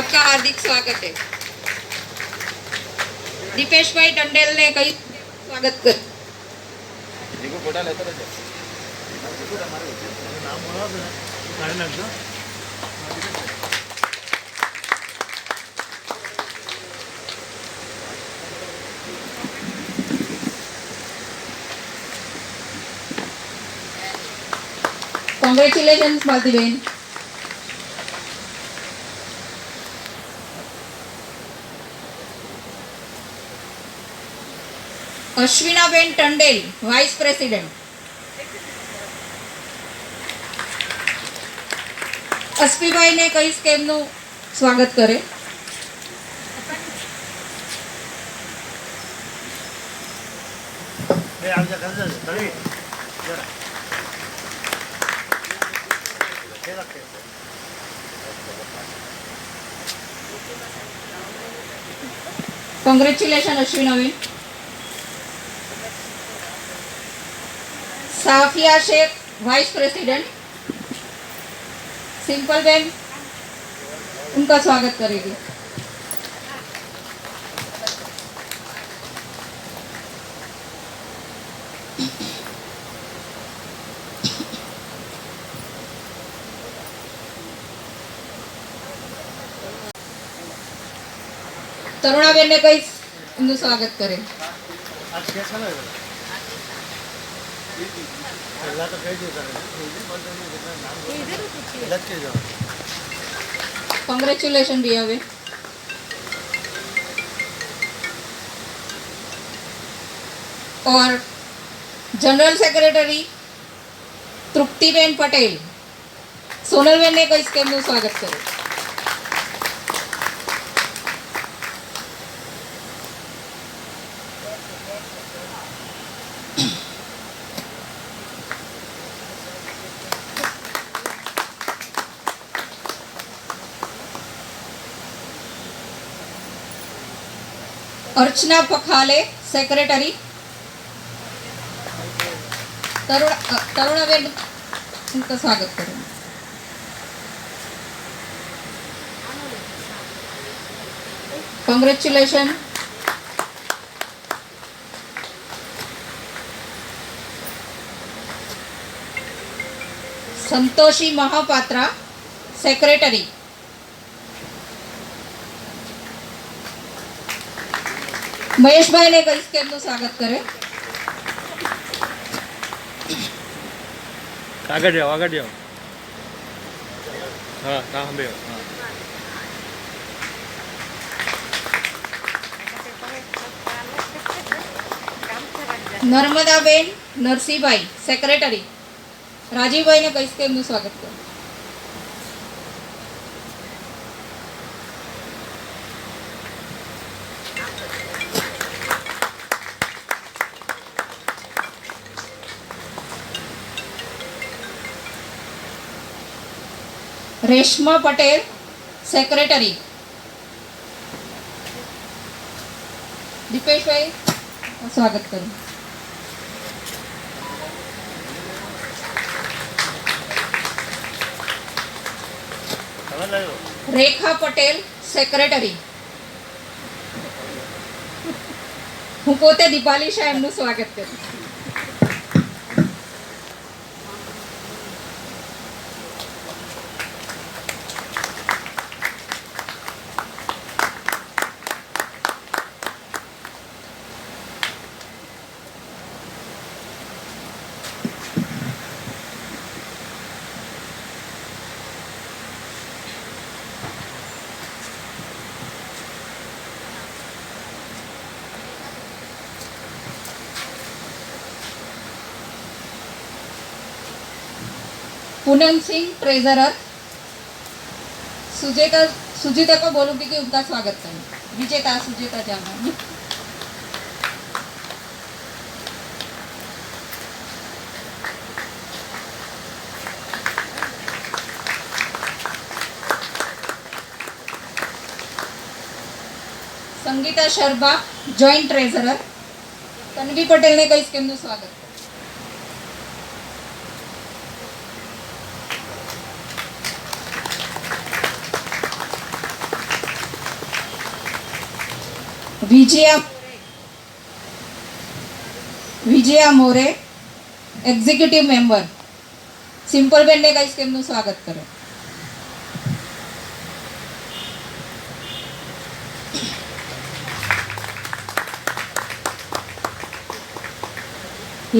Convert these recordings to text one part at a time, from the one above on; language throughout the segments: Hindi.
सबका हार्दिक स्वागत है। दीपेश भाई टंडेल ने कई स्वागत कर। Congratulations मालती बहन। अश्विनाबेन टंडेल वाइस प्रेसिडेंट। અશ્વિભાઈ ને કહીશ કે એમનું સ્વાગત કરે। કોંગ્રેચ્યુલેશન અશ્વિનાબેન। Safiya Shaikh vice president. सिंपल बेन उनका स्वागत करेगी। तरुणाबेन ने कई उनका स्वागत करे। Congratulations भैया वे। और जनरल सेक्रेटरी तृप्तिबेन पटेल सोनलबेन ने कई स्कीम નું સ્વાગત કર્યું। अर्चना पखाले सेक्रेटरी। तरुणाबेन उनका स्वागत करें। कांग्रेचुलेशन। संतोषी महापात्रा सेक्रेटरी। महेश भाई ने कई स्कीम નું સ્વાગત કરે। આગળ જાઓ। હા ના સાંભળ્યો। હા नर्मदाबेन नरसिंहभाई सेक्रेटरी। राजीव भाई ने कई स्कीम નું સ્વાગત કરે। रेशमा पटेल सेक्रेटरी। दीपेश भाई स्वागत करूं। रेखा पटेल सेक्रेटरी। હું પોતે દીપાલી શાહ એમનું સ્વાગત કરું। पूनम सिंह ट्रेजरर। सुजेता को बोलूंगी कि उनका स्वागत करें। विजेता सुजेता जामा। Sangeeta Sharma joint treasurer. तन्वी पटेल ने कई स्कीम નું स्वागत। વિજયા મોરે એક્ઝિક્યુટિવ મેમ્બર સિમ્પલબેનને કહીશ કે એમનું સ્વાગત કરો.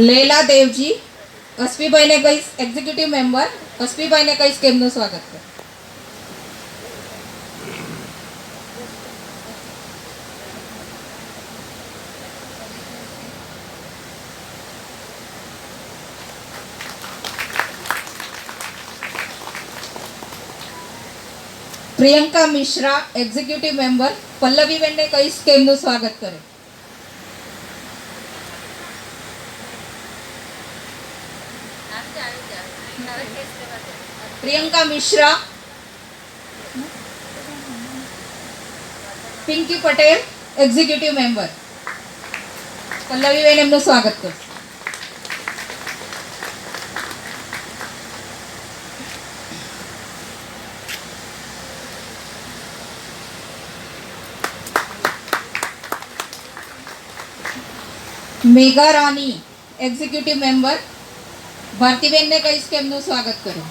લેલા દેવજી અશ્વીભાઈને કહીશ એક્ઝિક્યુટિવ મેમ્બર અશ્વીભાઈને કહીશ કે એમનું સ્વાગત કરો. પ્રિયંકા મિશ્રા એક્ઝિક્યુટિવ મેમ્બર પલ્લવીબેનને કહીશ કે એમનું સ્વાગત કરે. પ્રિયંકા મિશ્રા પિંકી પટેલ એક્ઝિક્યુટિવ મેમ્બર પલ્લવીબેન એમનું સ્વાગત કરશે. મેઘા રાની એક્ઝિક્યુટિવ મેમ્બર ભારતીબેનને કહીશ કે એમનું સ્વાગત કરો.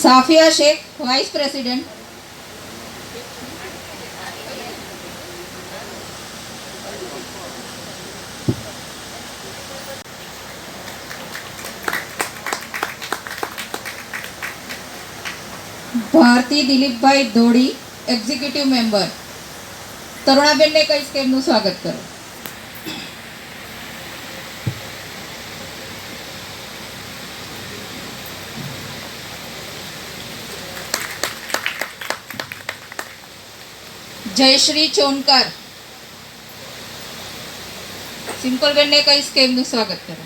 સાફિયા શેખ વાઇસ પ્રેસિડેન્ટ ભારતી દિલીપભાઈ ધોડી એક્ઝિક્યુટિવ મેમ્બર તરુણાબેનને કહીશ કે એમનું સ્વાગત કરો. જયશ્રી ચોનકર સિમ્પલબેનને કહીશ કે એમનું સ્વાગત કરો.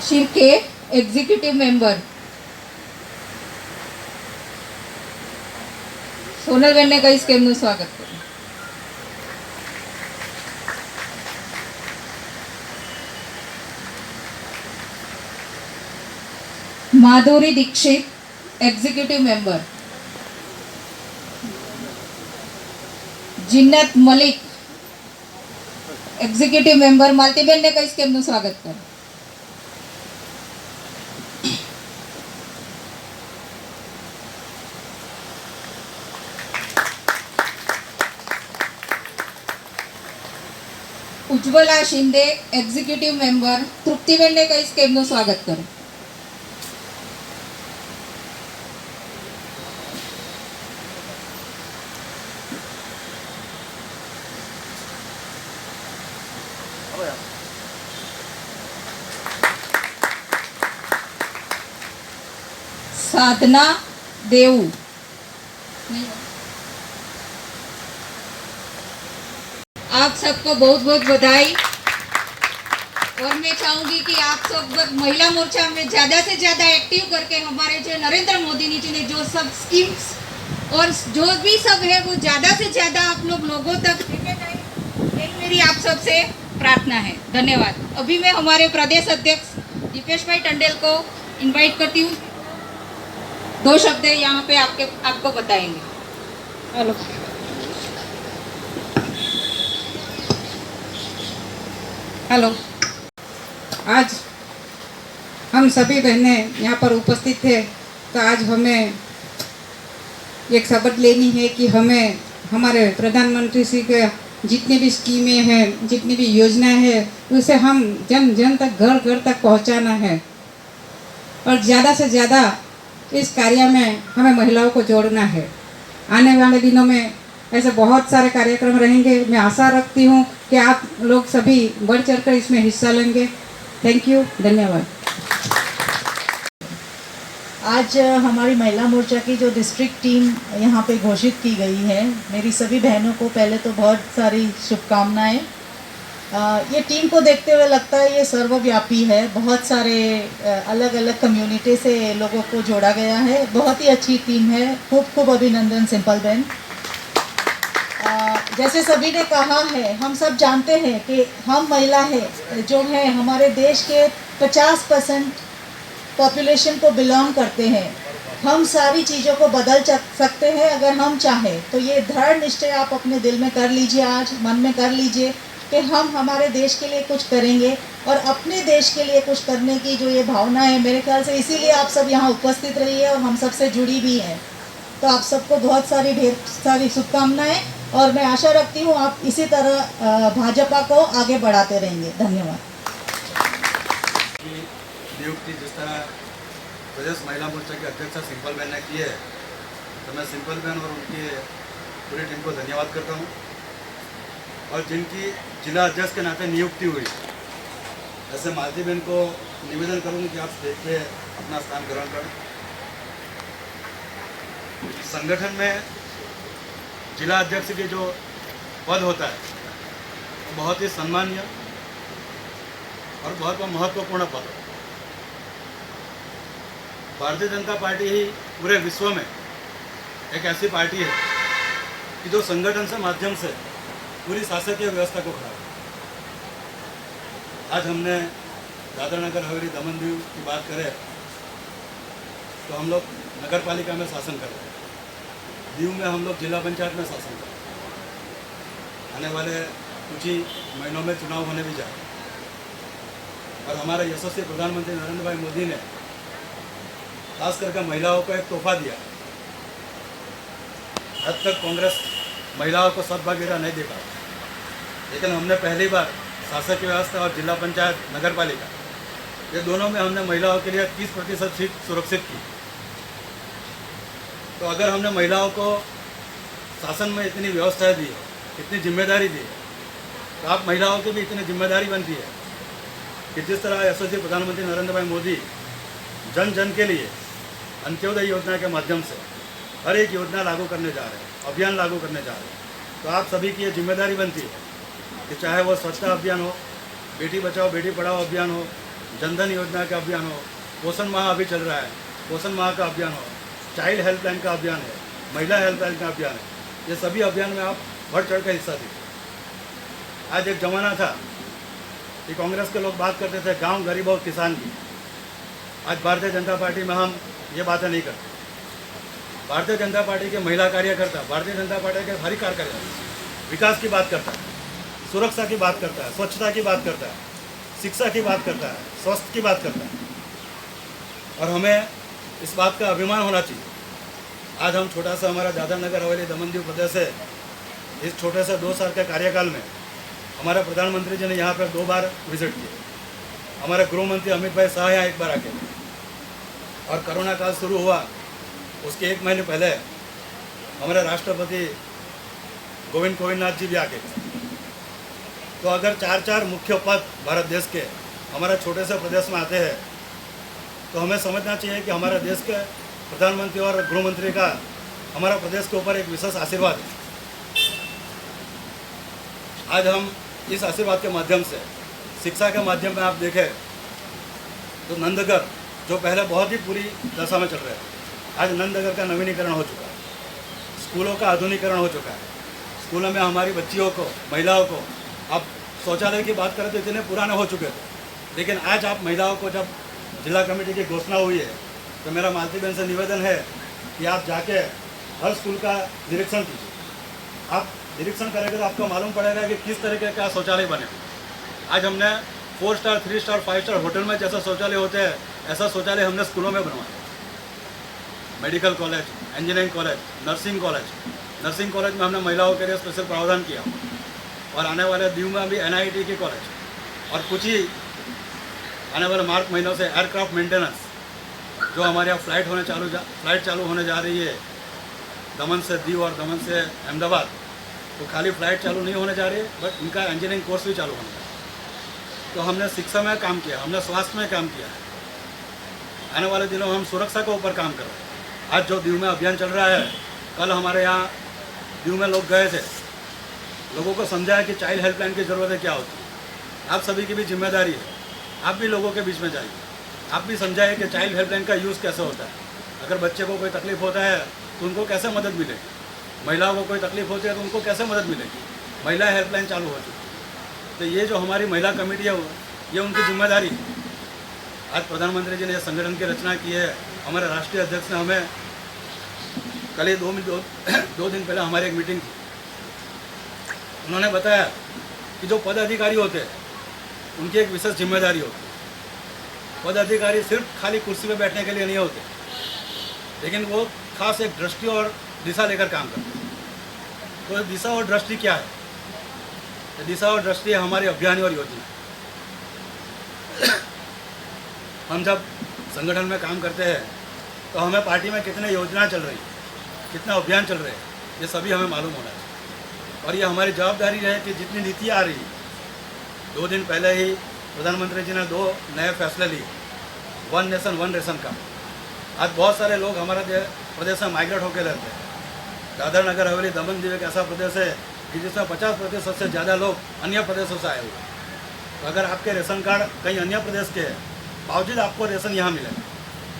શિર્કે એક્ઝિક્યુટિવ મેમ્બર સોનલબેનને કહીશ કે એમનું સ્વાગત કરો. Madhuri Dixit executive member Jinnat Malik executive member માલતીબેનને કહીશ કે એમનું સ્વાગત કરો. ઉજ્જવલા શિંદે એક્ઝિક્યુટિવ મેમ્બર તૃપ્તિબેનને કહીશ કે એમનું સ્વાગત કરો. साधना देव आप सबको बहुत बहुत बधाई और मैं चाहूंगी कि आप सब महिला मोर्चा में ज़्यादा से ज़्यादा एक्टिव करके हमारे जो नरेंद्र मोदी जी ने जो सब स्कीम्स और जो भी सब है वो ज़्यादा से ज़्यादा आप लोगों तक लेके जाए, यही मेरी आप सबसे प्रार्थना है. धन्यवाद. अभी मैं हमारे प्रदेश अध्यक्ष दीपेश भाई टंडेल को इनवाइट करती हूँ. 2 शब्द यहाँ पे आपको बताएंगे. हेलो. हेलो. आज हम सभी बहनें यहाँ पर उपस्थित थे तो आज हमें एक शपथ लेनी है कि हमें हमारे प्रधानमंत्री श्री के जितनी भी स्कीमें हैं, जितनी भी योजनाएं हैं, उसे हम जन जन तक, घर घर तक पहुँचाना है और ज़्यादा से ज़्यादा इस कार्य में हमें महिलाओं को जोड़ना है. आने वाले दिनों में ऐसे बहुत सारे कार्यक्रम रहेंगे. मैं आशा रखती हूँ कि आप लोग सभी बढ़ चढ़कर इसमें हिस्सा लेंगे. Thank you. धन्यवाद. आज हमारी महिला मोर्चा की जो डिस्ट्रिक्ट टीम यहाँ पे घोषित की गई है, मेरी सभी बहनों को पहले तो बहुत सारी शुभकामनाएं। ये टीम को देखते हुए लगता है ये सर्वव्यापी है, बहुत सारे अलग अलग कम्युनिटी से लोगों को जोड़ा गया है। बहुत ही अच्छी टीम है, खूब खूब अभिनंदन सिंपल बहन। जैसे सभी ने कहा है, हम सब जानते हैं कि हम महिला है जो है हमारे देश के 50% पॉपुलेशन को बिलोंग करते हैं। हम सारी चीज़ों को बदल सकते हैं अगर हम चाहें तो। ये दृढ़ निश्चय आप अपने दिल में कर लीजिए, आज मन में कर लीजिए कि हम हमारे देश के लिए कुछ करेंगे और अपने देश के लिए कुछ करने की जो ये भावना है, मेरे ख्याल से इसीलिए आप सब यहाँ उपस्थित रही है और हम सबसे जुड़ी भी हैं। तो आप सबको बहुत सारी ढेर सारी शुभकामनाएं और मैं आशा रखती हूँ आप इसी तरह भाजपा को आगे बढ़ाते रहेंगे। धन्यवाद। नियुक्ति जिस तरह प्रदेश महिला मोर्चा की अध्यक्षा सिंपल बहन ने की है, तो मैं सिंपल बहन और उनकी पूरी टीम को धन्यवाद करता हूँ। और जिनकी जिला अध्यक्ष के नाते नियुक्ति हुई, ऐसे मालती बहन को निवेदन करूँगी कि आप स्टेज पे अपना स्थान ग्रहण करें। संगठन में जिला अध्यक्ष के जो पद होता है वो बहुत ही सम्मानीय और बहुत महत्वपूर्ण पद है। भारतीय जनता पार्टी ही पूरे विश्व में एक ऐसी पार्टी है कि जो संगठन से माध्यम से पूरी शासकीय व्यवस्था को खड़ा है। आज हमने दादरा नगर हवेली दमन दीव की बात करें तो हम लोग नगर पालिका में शासन कर रहे हैं, दीव में हम लोग जिला पंचायत में शासन कर रहे हैं। आने वाले कुछ ही महीनों में चुनाव होने भी जा रहे हैं और हमारे यशस्वी प्रधानमंत्री नरेंद्र भाई मोदी ने खास करके महिलाओं को एक तोहफा दिया। अब तक कांग्रेस महिलाओं को सद्भावना नहीं दे पाई, लेकिन हमने पहली बार शासकीय व्यवस्था और जिला पंचायत नगर पालिका ये दोनों में हमने महिलाओं के लिए 30% सीट सुरक्षित की। तो अगर हमने महिलाओं को शासन में इतनी व्यवस्थाएं दी है, इतनी जिम्मेदारी दी है, तो आप महिलाओं की भी इतनी जिम्मेदारी बनती है कि जिस तरह यशस्वी प्रधानमंत्री नरेंद्र भाई मोदी जन जन के लिए अंत्योदय योजना के माध्यम से हर एक योजना लागू करने जा रहे हैं, अभियान लागू करने जा रहे हैं। तो आप सभी की ये जिम्मेदारी बनती है कि चाहे वो स्वच्छता अभियान हो, बेटी बचाओ बेटी पढ़ाओ अभियान हो, जनधन योजना का अभियान हो, पोषण माह अभी चल रहा है, पोषण माह का अभियान हो, चाइल्ड हेल्पलाइन का अभियान है, महिला हेल्पलाइन का अभियान है, ये सभी अभियान में आप बढ़ चढ़ कर हिस्सा दीजिए। आज एक ज़माना था कि कांग्रेस के लोग बात करते थे गांव गरीब और किसान की। आज भारतीय जनता पार्टी में हम ये बातें नहीं करते। भारतीय जनता पार्टी के महिला कार्यकर्ता, भारतीय जनता पार्टी के हर कार्यकर्ता विकास की बात करता है, सुरक्षा की बात करता है, स्वच्छता की बात करता है, शिक्षा की बात करता है, स्वास्थ्य की बात करता है। और हमें इस बात का अभिमान होना चाहिए। आज हम छोटा सा हमारा दादरा नगर हवेली दमन दीव प्रदेश से इस छोटे से 2 साल के कार्यकाल में हमारे प्रधानमंत्री जी ने यहाँ पर 2 बार विजिट किया। हमारे गृह मंत्री अमित भाई शाह यहाँ 1 बार आके, और कोरोना काल शुरू हुआ उसके 1 महीने पहले हमारे राष्ट्रपति गोविंद नाथ जी भी आके। तो अगर 4 मुख्य पद भारत देश के हमारे छोटे से प्रदेश में आते हैं तो हमें समझना चाहिए कि हमारे देश के प्रधानमंत्री और गृह मंत्री का हमारा प्रदेश के ऊपर एक विशेष आशीर्वाद है। आज हम इस आशीर्वाद के माध्यम से, शिक्षा के माध्यम में आप देखें तो नंदगढ़ जो पहले बहुत ही पूरी दशा में चल रहे थे, आज नंदगढ़ का नवीनीकरण हो चुका है, स्कूलों का आधुनिकीकरण हो चुका है। स्कूलों में हमारी बच्चियों को, महिलाओं को, अब शौचालय की बात करें तो इतने पुराने हो चुके थे, लेकिन आज आप महिलाओं को जब जिला कमेटी की घोषणा हुई है तो मेरा मालती बहन से निवेदन है कि आप जाके हर स्कूल का निरीक्षण कीजिए। आप निरीक्षण करेंगे तो आपको मालूम पड़ेगा कि किस तरीके का शौचालय बने। आज हमने 4 स्टार, 3 स्टार, 5 स्टार होटल में जैसा शौचालय होते हैं ऐसा शौचालय हमने स्कूलों में बनवाया। Medical college, engineering college, nursing college में हमने महिलाओं के लिए स्पेशल प्रावधान किया। और आने वाले दीव में भी NIT की कॉलेज, और कुछ ही आने वाले मार्च महीनों से एयरक्राफ्ट मेंटेनेंस जो हमारे यहाँ फ्लाइट चालू होने जा रही है दमन से दीव और दमन से अहमदाबाद। तो खाली फ्लाइट चालू नहीं होने जा रही है, बट इनका इंजीनियरिंग कोर्स भी चालू होने जा रहा है। तो हमने शिक्षा में काम किया, हमने स्वास्थ्य में काम किया है। आने वाले दिनों में हम सुरक्षा के ऊपर काम कर रहे हैं। आज जो दीव में अभियान चल रहा है, कल हमारे यहाँ दीव में लोग गए थे, लोगों को समझाया कि चाइल्ड हेल्पलाइन की ज़रूरत है क्या होती है। आप सभी की भी जिम्मेदारी है, आप भी लोगों के बीच में जाइए, आप भी समझाइए कि चाइल्ड हेल्पलाइन का यूज़ कैसे होता है। अगर बच्चे को कोई तकलीफ़ होता है तो उनको कैसे मदद मिलेगी, महिलाओं को कोई तकलीफ़ होती है तो उनको कैसे मदद मिलेगी। महिला हेल्पलाइन चालू हो चुकी है, तो ये जो हमारी महिला कमेटी है ये उनकी जिम्मेदारी है। आज प्रधानमंत्री जी ने संगठन की रचना की है। हमारे राष्ट्रीय अध्यक्ष ने हमें कल ही 2 दिन पहले हमारी एक मीटिंग थी, उन्होंने बताया कि जो पदाधिकारी होते हैं उनकी एक विशेष जिम्मेदारी होती है। पदाधिकारी सिर्फ खाली कुर्सी पे बैठने के लिए नहीं होते, लेकिन वो खास एक दृष्टि और दिशा लेकर काम करते हैं। तो दिशा और दृष्टि क्या है? तो दिशा और दृष्टि है हमारी अभियान और योजना। हम जब संगठन में काम करते हैं तो हमें पार्टी में कितने योजना चल रही है, कितना अभियान चल रहे हैं, ये सभी हमें मालूम होना चाहिए। और ये हमारी जवाबदारी है कि जितनी नीतियाँ आ रही है, 2 दिन पहले ही प्रधानमंत्री जी ने 2 नए फैसले लिए, 1 नेशन 1 रेशन कार्ड। आज बहुत सारे लोग हमारे प्रदेश में माइग्रेट होकर रहते हैं। दादर नगर हवेली दमन दीव एक ऐसा प्रदेश है कि जिसमें 50% से ज़्यादा लोग अन्य प्रदेशों से आए हुए हैं। तो अगर आपके रेशन कार्ड कहीं अन्य प्रदेश के हैं, बावजूद आपको रेशन यहाँ मिलेगा।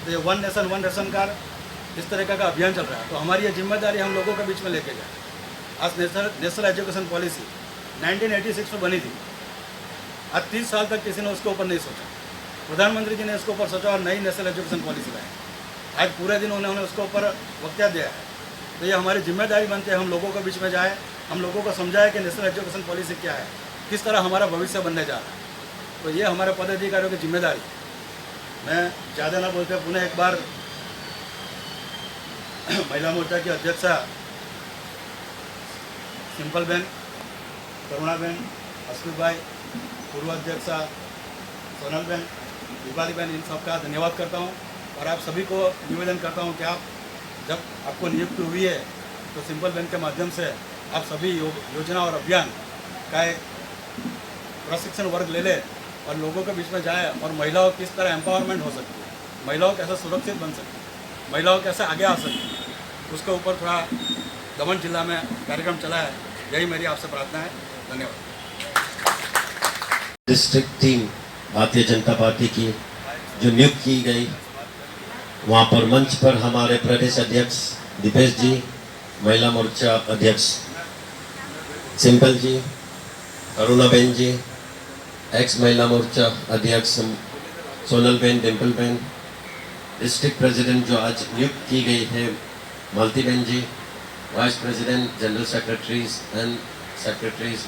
तो ये 1 नेशन 1 रेशन कार्ड इस तरह का अभियान चल रहा है। तो हमारी ये जिम्मेदारी हम लोगों के बीच में लेके जाए। आज नेशनल एजुकेशन पॉलिसी 1986 में बनी थी। आज 30 साल तक किसी ने उसके ऊपर नहीं सोचा। प्रधानमंत्री जी ने इसके ऊपर सोचा और नई नेशनल एजुकेशन पॉलिसी लाई। आज पूरे दिन उन्होंने उसके ऊपर वक्तव्य दिया है। तो ये हमारी जिम्मेदारी बनती है, हम लोगों के बीच में जाए, हम लोगों को समझाए कि नेशनल एजुकेशन पॉलिसी क्या है, किस तरह हमारा भविष्य बनने जा रहा है। तो ये हमारे पदाधिकारियों की जिम्मेदारी। मैं ज़्यादा ना बोलते पुनः एक बार महिला मोर्चा की अध्यक्षा सिंपल बहन, करुणा बहन, अस्मित भाई, पूर्व अध्यक्षा सोनल बहन, दीपाली बहन, इन सबका धन्यवाद करता हूँ। और आप सभी को निवेदन करता हूँ कि आप जब आपको नियुक्ति हुई है तो सिंपल बहन के माध्यम से आप सभी योजना और अभियान का एक प्रशिक्षण वर्ग ले लें और लोगों के बीच में जाए और महिलाओं किस तरह एम्पावरमेंट हो सकती है, महिलाओं कैसे सुरक्षित बन सकती है, महिलाओं कैसे आगे आ सकती है, उसके ऊपर थोड़ा दमन जिला में कार्यक्रम चला है। यही मेरी आपसे प्रार्थना है। धन्यवाद। District team Bharatiya Janata party की जो नियुक्त की गई, वहाँ पर मंच पर हमारे प्रदेश अध्यक्ष दीपेश जी, महिला मोर्चा अध्यक्ष सिंपल जी, करुणा बहन जी, एक्स महिला मोर्चा अध्यक्ष सोनल बहन, डिम्पल बहन, डिस्ट्रिक्ट प्रेसिडेंट जो आज नियुक्त की गई है मालती बहन ji, vice president, general secretaries and secretaries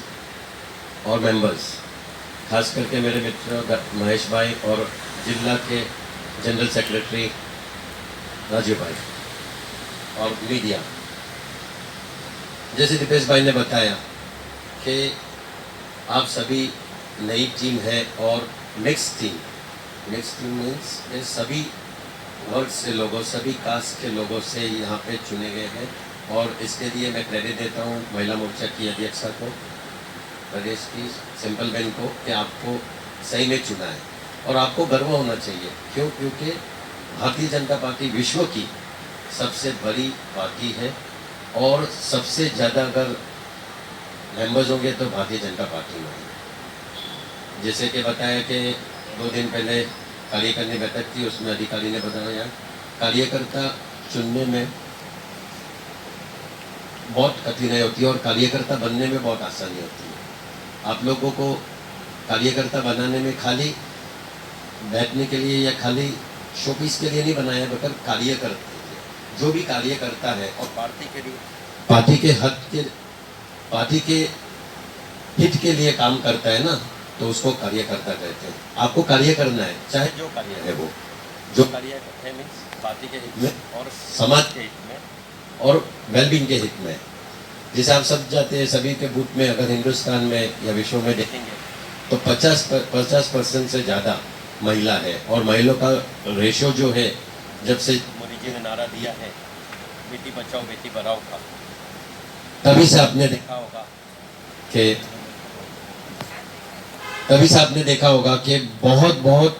और मेंबर्स, खास करके मेरे मित्र महेश भाई और जिला के जनरल सेक्रेटरी राजीव भाई और मीडिया। जैसे दीपेश भाई ने बताया कि आप सभी नई टीम है और मिक्स टीम मीन्स ये सभी वर्ग से लोगों, सभी कास्ट के लोगों से यहाँ पे चुने गए हैं। और इसके लिए मैं क्रेडिट देता हूँ महिला मोर्चा की अध्यक्षा को, प्रदेश की सिंपल बहन को, कि आपको सही में चुना है। और आपको गर्व होना चाहिए। क्यों? क्योंकि भारतीय जनता पार्टी विश्व की सबसे बड़ी पार्टी है और सबसे ज़्यादा अगर मेंबर्स होंगे तो भारतीय जनता पार्टी में है। जैसे कि बताया कि 2 दिन पहले कार्यकारिणी बैठक थी, उसमें अधिकारी ने बताया कार्यकर्ता चुनने में बहुत कठिनाई होती है और कार्यकर्ता बनने में बहुत आसानी होती है। आप लोगों को कार्यकर्ता बनाने में खाली बैठने के लिए या खाली शोपीस के लिए नहीं बनाया, बल्कि कार्य करते हैं। जो भी कार्य करता है और पार्टी के लिए, पार्टी के हित के लिए काम करता है ना, तो उसको कार्यकर्ता कहते हैं। आपको कार्य करना है, चाहे जो कार्य है वो, जो कार्य है मीन्स पार्टी के हित में और समाज के हित में और वेलबींग के हित में। जैसे आप सब जाते हैं, सभी के बूथ में अगर हिंदुस्तान में या विश्व में देखेंगे तो 50% से ज़्यादा महिला है। और महिलाओं का रेशो जो है, जब से मोदी जी ने नारा दिया है बेटी बचाओ बेटी पढ़ाओ का, तभी से आपने देखा होगा कि बहुत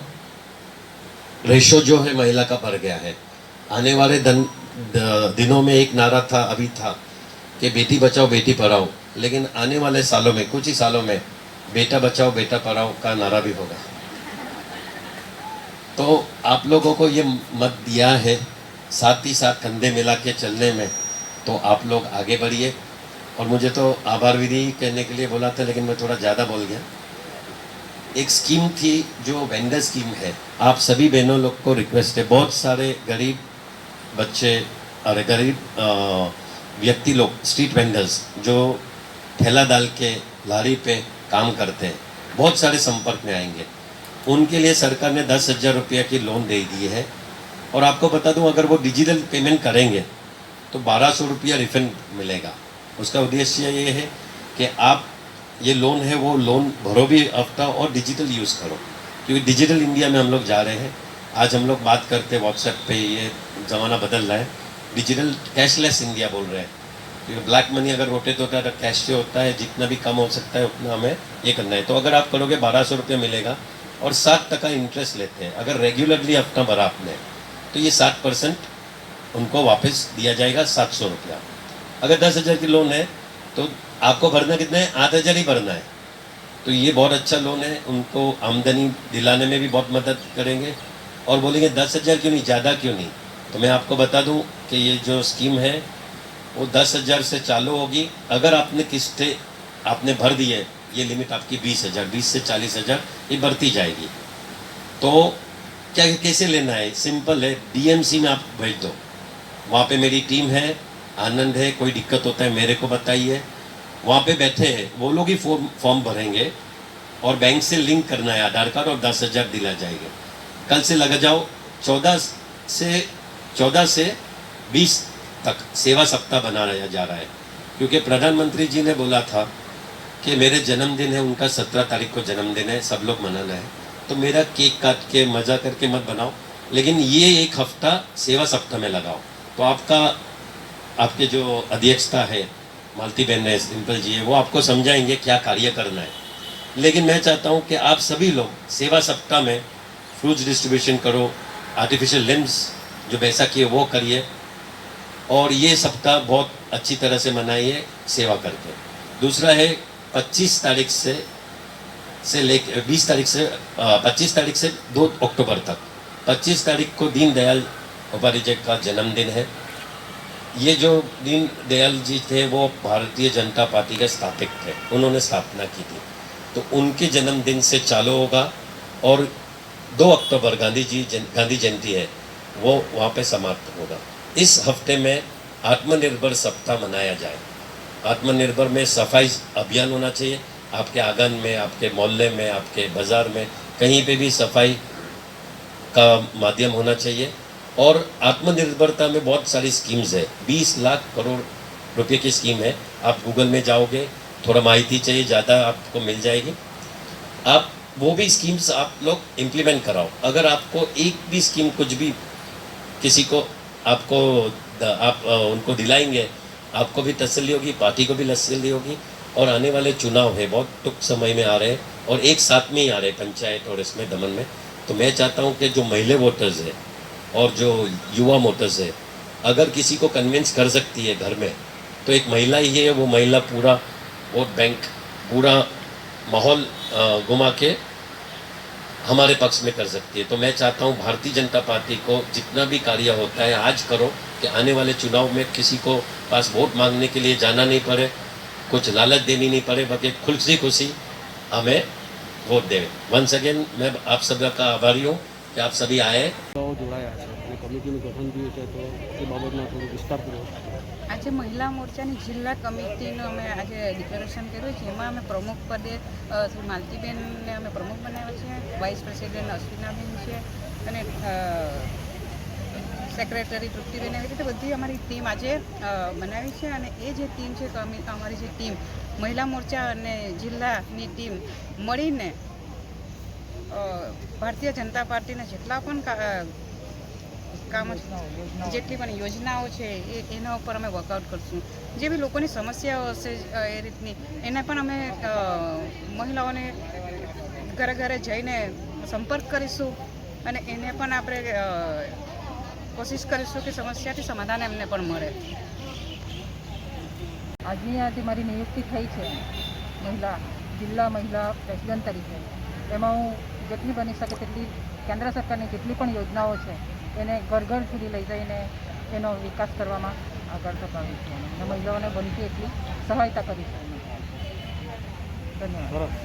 रेशो जो है महिला का बढ़ गया है। आने वाले दिनों में एक नारा था, अभी था, कि बेटी बचाओ बेटी पढ़ाओ, लेकिन आने वाले सालों में, कुछ ही सालों में, बेटा बचाओ बेटा पढ़ाओ का नारा भी होगा। तो आप लोगों को ये मत दिया है, साथ ही साथ कंधे मिला के चलने में, तो आप लोग आगे बढ़िए। और मुझे तो आभार विधि कहने के लिए बोला था, लेकिन मैं थोड़ा ज़्यादा बोल गया। एक स्कीम थी जो वेंडर स्कीम है, आप सभी बहनों लोग को रिक्वेस्ट है, बहुत सारे गरीब बच्चे और गरीब व्यक्ति लोग, स्ट्रीट वेंडर्स जो ठेला डाल के लारी पे काम करते हैं, बहुत सारे संपर्क में आएंगे। उनके लिए सरकार ने 10,000 रुपया की लोन दे दी है। और आपको बता दूं, अगर वो डिजिटल पेमेंट करेंगे तो 1200 रुपया रिफंड मिलेगा। उसका उद्देश्य ये है कि आप ये लोन है वो लोन भरो भी हफ्ता और डिजिटल यूज़ करो, क्योंकि डिजिटल इंडिया में हम लोग जा रहे हैं। आज हम लोग बात करते हैं व्हाट्सएप पे, ये ज़माना बदल रहा है, डिजिटल कैशलेस इंडिया बोल रहे हैं। क्योंकि ब्लैक मनी अगर रोटेट होता है तो कैश से होता है, जितना भी कम हो सकता है उतना हमें ये करना है। तो अगर आप करोगे 1200 रुपये मिलेगा और 7% इंटरेस्ट लेते हैं। अगर रेगुलरली हफ्ता भरा आपने तो ये 7% उनको वापस दिया जाएगा, 700 रुपया। अगर 10,000 की लोन है तो आपको भरना कितना है, 8,000 ही भरना है। तो ये बहुत अच्छा लोन है, उनको आमदनी दिलाने में भी बहुत मदद करेंगे। और बोलेंगे 10,000 क्यों नहीं, ज़्यादा क्यों नहीं, तो मैं आपको बता दूं कि ये जो स्कीम है वो 10,000 से चालू होगी। अगर आपने किस्तें आपने भर दी है, ये लिमिट आपकी 20,000, 20 से 40,000 ये बढ़ती जाएगी। तो क्या कैसे लेना है, सिंपल है, DMC में आप भेज दो, वहाँ पे मेरी टीम है, आनंद है, कोई दिक्कत होता है मेरे को बताइए। वहाँ पे बैठे हैं वो लोग ही फॉर्म भरेंगे और बैंक से लिंक करना है आधार कार्ड, और 10,000 दिला जाएगा। कल से लगा जाओ, 14 से 20 तक सेवा सप्ताह बनाया जा रहा है, क्योंकि प्रधानमंत्री जी ने बोला था कि मेरे जन्मदिन है, उनका 17 तारीख को जन्मदिन है, सब लोग मनाना है। तो मेरा केक काट के मज़ा करके मत बनाओ, लेकिन ये एक हफ्ता सेवा सप्ताह में लगाओ। तो आपके जो अध्यक्षता है मालती बहन है, सिंपल जी है, वो आपको समझाएंगे क्या कार्य करना है। लेकिन मैं चाहता हूँ कि आप सभी लोग सेवा सप्ताह में फ्रूट्स डिस्ट्रीब्यूशन करो, आर्टिफिशियल लिम्स जो बैसाखी है वो करिए, और ये सप्ताह बहुत अच्छी तरह से मनाइए सेवा करके। दूसरा है 25 तारीख से लेकर 20 तारीख से 25 तारीख से 2 अक्टूबर तक। 25 तारीख को दीनदयाल उपाध्याय का जन्मदिन है। ये जो दीनदयाल जी थे वो भारतीय जनता पार्टी के स्थापक थे, उन्होंने स्थापना की थी, तो उनके जन्मदिन से चालू होगा। और 2 अक्टूबर गांधी जयंती है, वो वहाँ पे समाप्त होगा। इस हफ्ते में आत्मनिर्भर सप्ताह मनाया जाए। आत्मनिर्भर में सफाई अभियान होना चाहिए, आपके आंगन में, आपके मोहल्ले में, आपके बाज़ार में, कहीं पे भी सफाई का माध्यम होना चाहिए। और आत्मनिर्भरता में बहुत सारी स्कीम्स है, 20 लाख करोड़ रुपए की स्कीम है। आप गूगल में जाओगे, थोड़ा माहिती चाहिए, ज़्यादा आपको मिल जाएगी। आप वो भी स्कीम्स आप लोग इम्प्लीमेंट कराओ। अगर आपको एक भी स्कीम कुछ भी किसी को आप उनको दिलाएंगे, आपको भी तसल्ली होगी, पार्टी को भी तसल्ली होगी। और आने वाले चुनाव है, बहुत टुक समय में आ रहे हैं, और एक साथ में ही आ रहे हैं, पंचायत और इसमें दमन में। तो मैं चाहता हूँ कि जो महिला वोटर्स है और जो युवा वोटर्स है, अगर किसी को कन्विंस कर सकती है घर में, तो एक महिला ही है, वो महिला पूरा वोट बैंक, पूरा माहौल घुमा के हमारे पक्ष में कर सकती है। तो मैं चाहता हूँ भारतीय जनता पार्टी को जितना भी कार्य होता है आज करो, कि आने वाले चुनाव में किसी को पास वोट मांगने के लिए जाना नहीं पड़े, कुछ लालच देनी नहीं पड़े, बल्कि खुशी हमें वोट दें। वंस अगेन मैं आप सब का आभारी हूँ कि आप सभी आए। જોડાયા છે અને કમિટીનું ગઠન થયું છે, તો એ બાબતમાં થોડું વિસ્તારપૂર્વક આજે મહિલા મોરચાની જિલ્લા કમિટીનું અમે આજે ડિક્લેરેશન કર્યું છે, એમાં અમે પ્રમુખ પદે શ્રી માલતીબેનને અમે પ્રમુખ બનાવ્યા છે, વાઇસ પ્રેસિડેન્ટ અશ્વિનાબેન છે, અને સેક્રેટરી તૃપ્તિબેન, એવી રીતે બધી અમારી ટીમ આજે બનાવી છે. અને એ જે ટીમ છે, અમારી જે ટીમ મહિલા મોરચા અને જિલ્લાની ટીમ મળીને ભારતીય જનતા પાર્ટીના જેટલા પણ કામો, જેટલી પણ યોજનાઓ છે એના ઉપર અમે વર્કઆઉટ કરશું. જે બી લોકોની સમસ્યાઓ હશે એ રીતની, એના પણ અમે મહિલાઓને ઘરે ઘરે જઈને સંપર્ક કરીશું અને એને પણ આપણે કોશિશ કરીશું કે સમસ્યાથી સમાધાન એમને પણ મળે. આજની આ જે મારી નિયુક્તિ થઈ છે જિલ્લા મહિલા પ્રેસિડેન્ટ તરીકે, એમાં હું જેટલી બની શકે તેટલી કેન્દ્ર સરકારની જેટલી પણ યોજનાઓ છે એને ઘર ઘર સુધી લઈ જઈને એનો વિકાસ કરવામાં આગળ ધપાવીશું અને મહિલાઓને બનતી એટલી સહાયતા કરીશું. ધન્યવાદ.